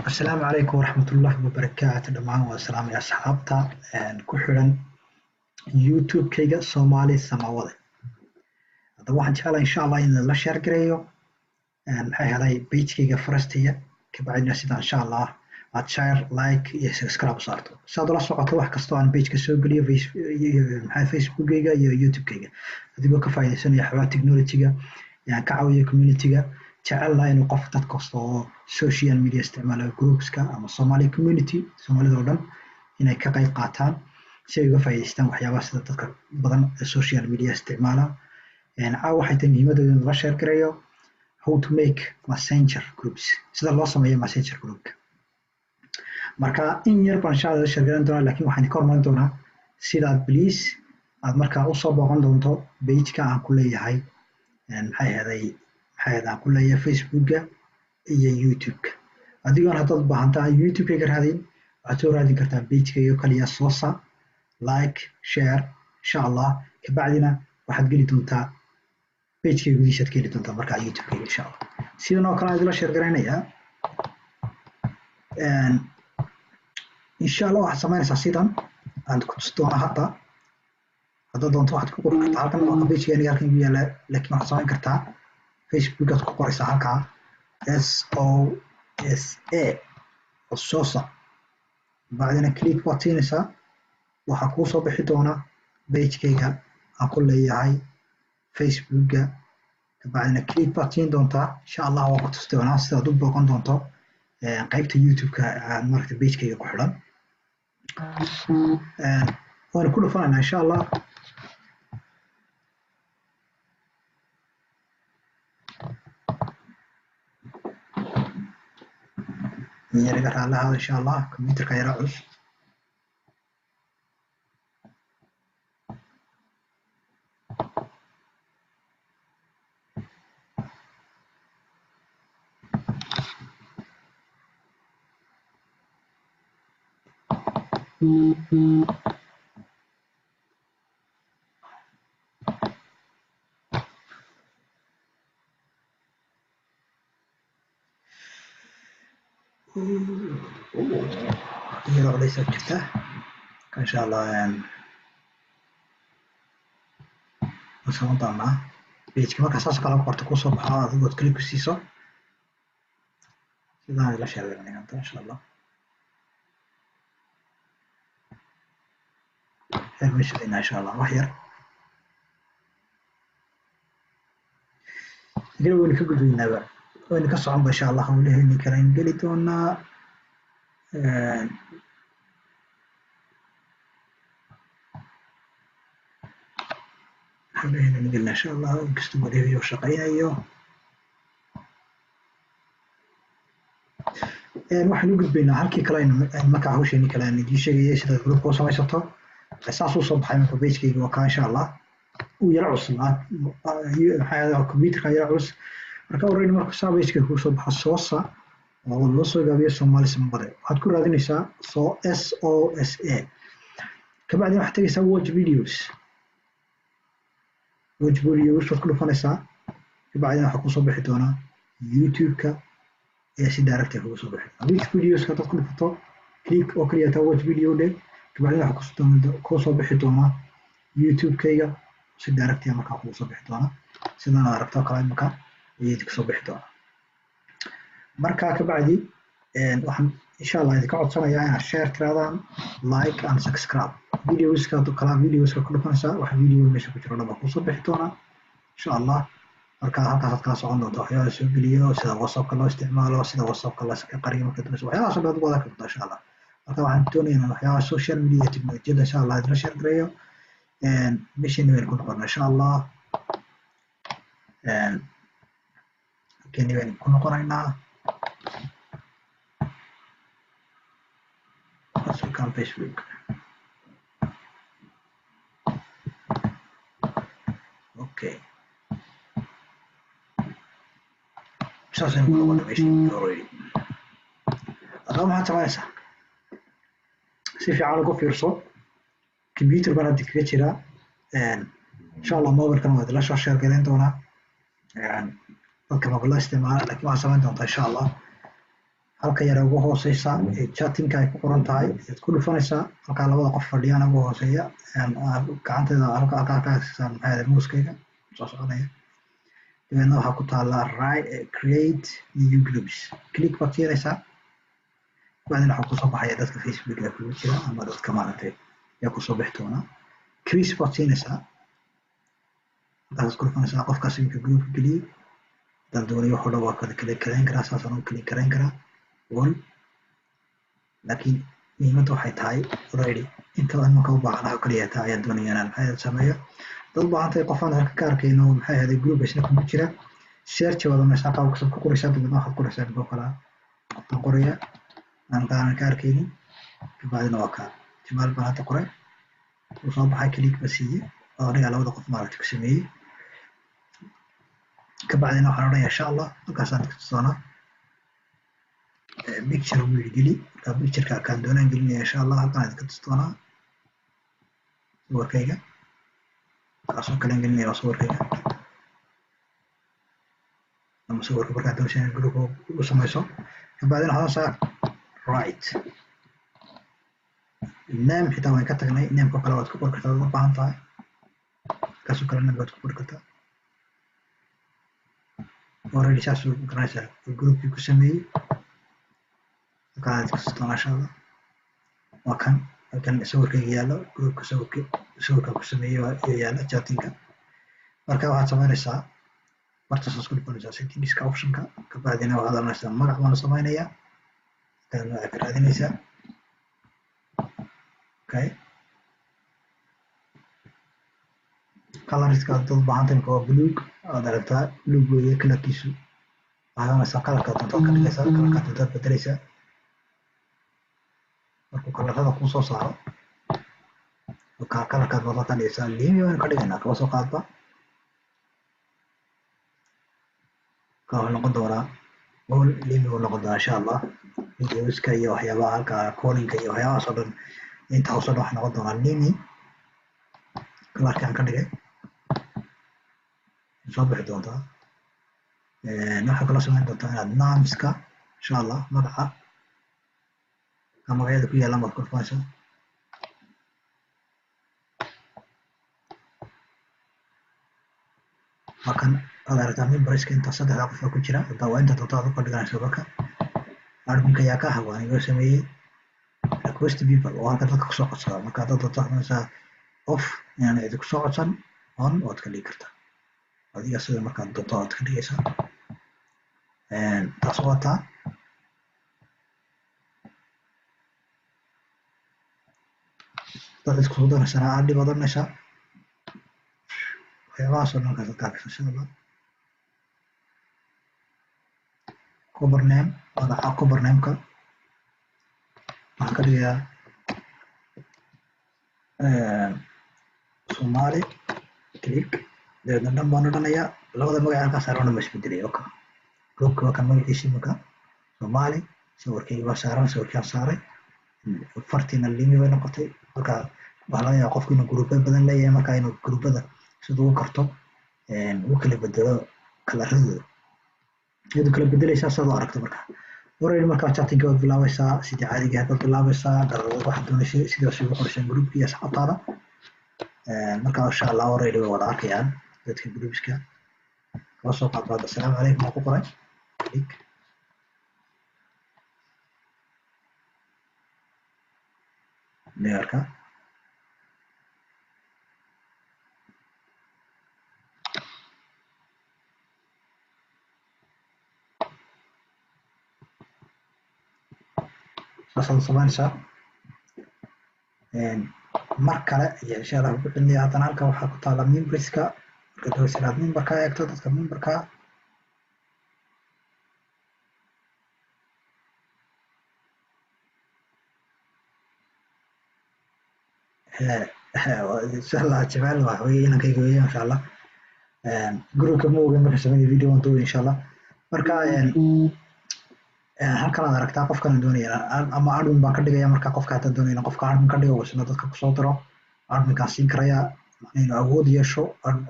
السلام عليكم ورحمة الله وبركاته دمان والسلام يا أصحابتا كحرن يوتيوب كيغا سومالي سماوده هذا waxaan jeclahay insha Allah in la share gareeyo maxay helay page kayga farastiya kabacdina sida insha Allah aad share like iyo subscribe saarto saad la socoto wax kasto aan page ka soo galiyo maxay Facebook kayga iyo YouTube kayga adigoo ka faa'iideysanaya xawaa technology-ga ka caawiyo community-ga jecelnahay inuu qof dad kasta oo social media isticmaala groupska ama Somali community Soomaalida oo dhan inay ka qayb qaataan si ay uga faa'iideystaan waxyaabaha sida dadka badan ee social media isticmaala waxay tahay muhiimadooda in la share gareeyo how to make messenger groups sida loo sameeyo messenger group marka in yar baan shaqada share garan doonaa laakiin waxaan ka hormarin doonaa sida please aad markaa u soo booqan doonto page-ka aan ku leeyahay maxay aan ku leeyahay Facebook-ga iyo YouTube-ka adigoon haddaad u baahan tahay YouTube-ka raadin waxaad soo raadin kartaa page-kayga kaliya soo saar like share insha Allah kabacdina waxaad geli doontaa page-kayga gudihiisa aad geli doontaa markaa YouTube-kayga insha Allah sidan oo kale aad la share garaynayaa insha Allah waxaad samaynaysaa sidan aan ku tusi doonaa haddaad doonto waxaad ku qori kartaa halkan waa page-kayga halkan ku yaala laakiin waxaad samayn kartaa Facebook aad ku qoraysaa halkaa SOSA SOSA bacdina click baad siinaysaa waxaa kuu soo bixi doona page-kayga aan ku leeyahay Facebook-ga bacdina click baad siin doontaa insha Allah waa ku tusi doonaa sidaad u booqan doonto qaybta YouTube-ka marka page-kayga ku xidhan waan ku dhufanaynaa insha Allah يرجع على هذا إن شاء الله كمبيوتر كيرعش يروح ليس كده إن شاء الله وسوون طعمه بيجي كمان كساس كلام قرطكو صبح هذا قلت كليك سيسو إذا لا شيء يعني أنت إن شاء الله مش لنا إن شاء الله وحير قالوا إنك قلت لنا بقى وإنك صعب إن شاء الله وليه إني كريم قلتونا حبينا نقلنا إن شاء الله نكستم وليه وشقينا أيوه waxaan u gudbaynaa halkii kale markaa hawsheeni kale aan idiin sheegayay sida group oo samaysato saas u soo baxay marka page-kayga waa kaa insha Allah uu yara cusub maxaa computer-ka yara cusub marka already marka page-ka ku soo baxo SOSA oo loo soo gaabiyo Somali Sambade waxaad ku raadinaysaa SOSA kabacdina waxaad tagaysaa watch videos waxaad ku dhufanaysaa kabacdina waxaa ku soo bixi doonaa YouTube-ka si direct ah ugu soo bixi which videos ka dadku dhufato click oo kaliya ta watch video de kabacdina waxaa ku soo bixi doonaa YouTube-kayga si direct ah markaa ku soo bixi doonaa sidaan aad aragto kala imka ayay ku soo bixi doonaa markaa kabacdi waxaan insha Allah idinka codsanayaa inaad share tiraadaan like and subscribe videos-ka kala videos-ka ku dhufanaysaa waxa video meesha ku jiro dhaba ku soo bixi doonaa insha Allah marka halkaas ka socon doonto waxyaabo soo geliyo sida WhatsApp-ka loo isticmaalo sida WhatsApp-ka la iska qariyo marka dambe waxyaabo soo wada ka doonto insha Allah marka waxaan doonayaa waxyaabo social media technology insha Allah idin share gareeyo mission weyn ku noqon insha Allah weyn ku noqonaynaa on Facebook okay ساسن كلنا ماشي already أقام حتى ما يسا سيفي عالقو فيرسو كمبيوتر بنا ديكريتشرا إن شاء الله موبايل كانوا هذا لا شاشة كذا دونا يعني dadka ma la isticmaalo laakiin waxa samayn doontaa insha Allah halka yar ugu hooseysa ee chatting ay ku qoran tahay aad ku dhufanaysaa halka labada qof fadhiyaan ugu hooseeya gacanteeda halka maxay ahayd muuskayga soo soconaya dabeedna waxaa ku taala create new groups click baad siinaysaa بعدين waxaa kusoo baxaya dadka facebooka kugu jira ama dadka maaragtay yaa kusoo bixi doona chris baad siinaysaa markaas ku dhufanaysaa qofkaas iminka groupka geliyey hadaan doonayo wax oo dhan waa kala karayn karaa saasaan u kala karayn karaa wal laakiin muhiimadda waxay tahay already inta imanka u baahanaha kaliya taa ayaan doonaya inaan maxay sameeyo dad u baahan tahay qofaan halka ka arkayno maxay ahayd group isna kugu jira search wada meesha qaabka ku qoraysaa dabeedna waxaad qoraysaa inta kala qofaan qoraya aan ka arkaynin kabacdina waa kaa jamaal baan hadda qoray uu soo baxay click ba siiyey oo aniga labada qof maaragtay ku sameeyey kabacdina waxaan odhanayaa insha allah halkaasaan ka tusaanaa picture wiil geli markaa pictureka kaan doonaan gelinaya insha allah halkaan idinka tustoonaa sawirkayga kaasoo kalen gelinaya sawirkayga ama sawirka markaa doonaysa group u samayso kabacdina waxaan saa right name xitaa waan ka tagnay nameka kale waad ku qori kartaa u baahan tahay kaasoo kale name waad ku qori kartaa already saasuu garanaysaa groupkii ku sameeyey halkaan idinka tustoonaa insha allah waa kan halkan sawirkayga yaallo groupka sawirka ku sameeyey waa yaalla chattingka marka waxaad samaynaysaa martaasaad ku dhufanaysaa settingska optionka kabacdina waxaad oranaysaa magac baana samaynayaa magaca ka raadinaysaa okay colorska dad baahan tahay waa buluug aad aragtaa buluug weeye kalarkiisu waxaad oranaysaa kalarka doontaad ka dhigaysaa kalarka doontaad bedelaysaa markuu kalarada kuu soo saaro kalarkaad doontaad ka dhigaysaa liimi waynu ka dhigaynaa kaba soo qaadba ka wuxuu noqon doonaa all liimi uu noqon doonaa insha allah videoska iyo waxyaabaha halka callinka iyo waxyaabahaas oo dhan inta hoos oo dhan waxay noqon doonaa liimi kalarkaan ka dhigay soo bixi doontaa waxaa kaloo samayn doontaa inaad nameska insha allah magaca ka magacyada ku yaalla maad ku dhufanaysaa halkan aad aragtaa memberska inta saddexda qof ku jira hadaa waa inta doontaad u kordhiganaysa marka adminka ayaa ka ah waan iga sameeyey request people oo halka dadka kusoo codsada marka dad doonta waxaa off inaan idinku soo codsan on waad ka dhigi kartaa adiga sida markaad doonto waad ka dhigaysaa taas waa taa dad isku soo danaysana aad dhib odanaysaa waxyaabahaas oo dhan kaasad ka arkaysa insha allah cover name magaca cover nameka waxaan ka dhigayaa Somali click dabeedna dhan baan odhanayaa labada magac halkaas saaran ma isbedelay oka groupka waa kan magaciisa imika Somali sawirkayga waa saaran sawirkaan saaray fartiina liimi bay noqotay marka waxaa laga yaabaa qofku inuu gruubo badan leeyahay marka inuu gruubada siduu u karto uu kala bedelo kalaradooda iyadoo kala bedelaysaa saad u aragto marka already markaa chattingka waad bilaabaysaa sidii caadiga ahayd baad bilaabaysaa dhalada waxaad doonaysay sidaas ugu qoraysaa groupka iyo asxaabtaada marka insha allah already way wada arkayaan dadka groupska kala soo qaadbaad assalaamu calaykum waan ku qoray click neerka saasad samaynaysaa mar kale iyo insha allah ugu cilmiya haddana halka waxaa ku taala memberska marka doonaysa inaad memberka eegto dadka memberka insha allah jamaal waxa weeye inankayga weeye insha allah groupka ma ogeyn marka sameynaya video waan duubay insha allah marka halkan aad aragtaa qofkan doonaya ama admin baan ka dhigaya marka qofka hataa doonaya qofka admin ka dhigo isna dadka kusoo diro adminkaan siin karaya inuu awood yeesho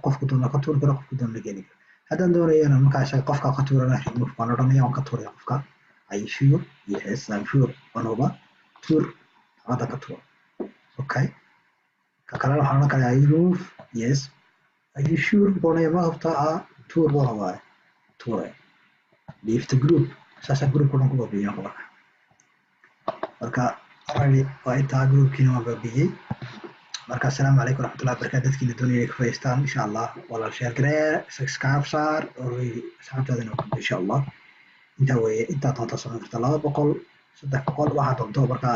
qofku doona ka tuuri karo qofku doona geli karo haddaan doonayana markaa isaga qofka ka tuurana remove baan odhanaya waan ka tuuraya qofka Are you sure? Yes, I'm sure. Onoba tour ada ka tour. Okay. Kakala waxaan oran karaa are you move? Yes. Are you sure? Bonaya ma hubtaa tour wala waaye tour. Leave the group. Sasa group ko dhan ku baabi'iyaan marka. Marka already waa intaa groupkiina waan baabi'iyey. Marka assalaamu calaykum waraxmatullahi wabarakaatu dadkiina doonaya inay ka faa'iidaystaan insha allah walaal share garee subscribe saar asxaabtaadana u gudbo insha allah. Intaa weeye intaa doonta samayn karta 200 300 waxaa doonto marka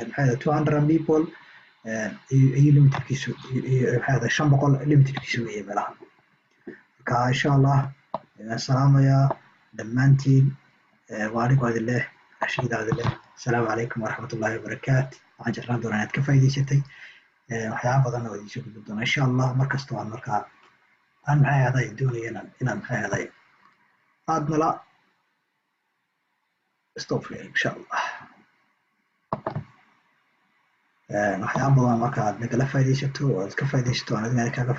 maxay 200 people iyo limitkiisu maxay 500 limitkiisu weeye meelaha. Marka insha allah salaamaya dhammaantiin waa anigu idin leh rashiid idin leh assalaamu calaykum waraxmatullahi wabarakaatu. Waxaan jeclaan doonaa inaad ka faa'iidaysatay waxyaabo badan oo idiin soo gudbin doona insha allah markasta waan markaa aan maxay ahaday doonayana inaan maxay ahaday aad nala stop insha allah waxyaabo badan marka aad nagala faa'iidaysato oo aad ka faa'iidaysato aan adiga kaaga